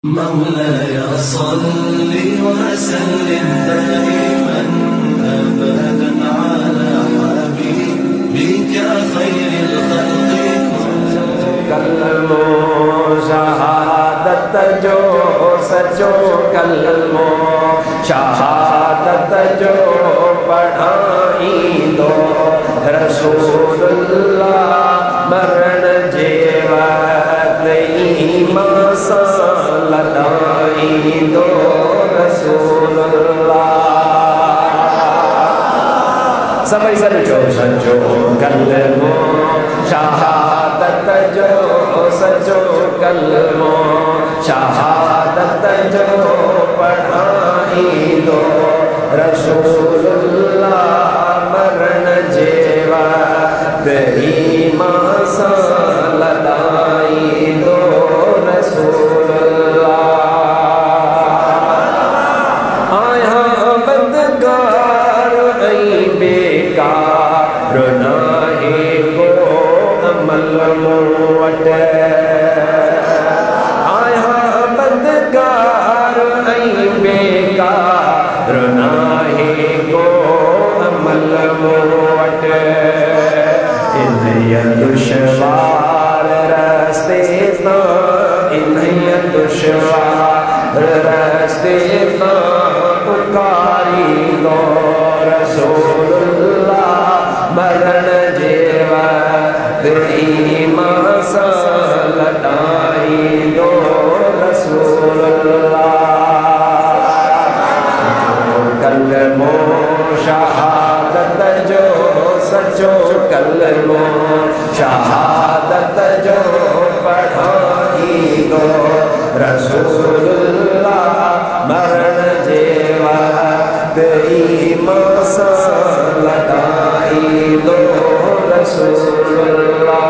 مولاي صل وسلم دائما أبدا على حبيبك خير الخلق कलमो शहादत जो सचो कलमो शहादत जो पढ़ाई दो रसूलुल्लाह मरण जेवत ईमान सा लदाई दो रसूलुल्लाह सबई सचो सचो कलमो शहादत जो सचो कलमो शहादत जो पढ़ाई दो रसूलुल्लाह मरण जेवा ईमान सा लदाई दो रसूलुल्लाह आया बंदगार ऐ बेकार नाहे को अमल मोट आया बंदगार ऐ बेकार नाहे को अमल मोट इन्हें दुश्वार रास्ते तो इन्हें दुश्वार रास्ते तो पुकारी दो रसूलुल्लाह मरण जेवा ईमान सा लदाई दो रसूलुल्लाह कलमो शहादत जो सचो कलमो शहादत जो पढ़ाई दो रसूलुल्लाह मरण जेवा ईमान सा लदाई दो रसूलुल्लाह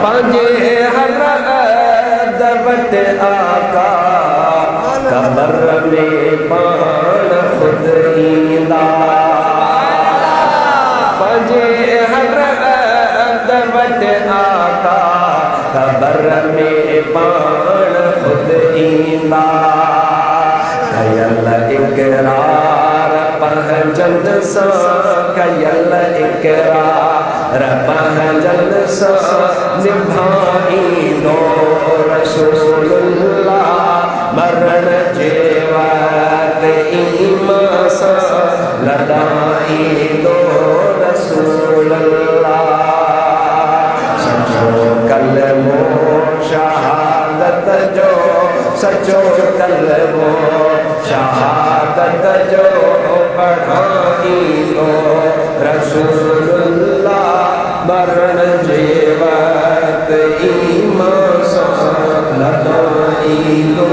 पंजे हर दबत आका कब्र में पान खुद ईंदा पंजे हर दबत आका कब्र में पान खुद ईंदा कयल इकरार पहचन सा कयल इकरार पहचन सा निभाई दो रसूलुल्लाह मरण जेवत ईमान सा लदाई दो रसूलुल्लाह सचो कलमो शहादत जो सचो कलमो शहादत जो पढ़ाई दो रसूलुल्लाह मरण जेवत ईमान सा लदाई दो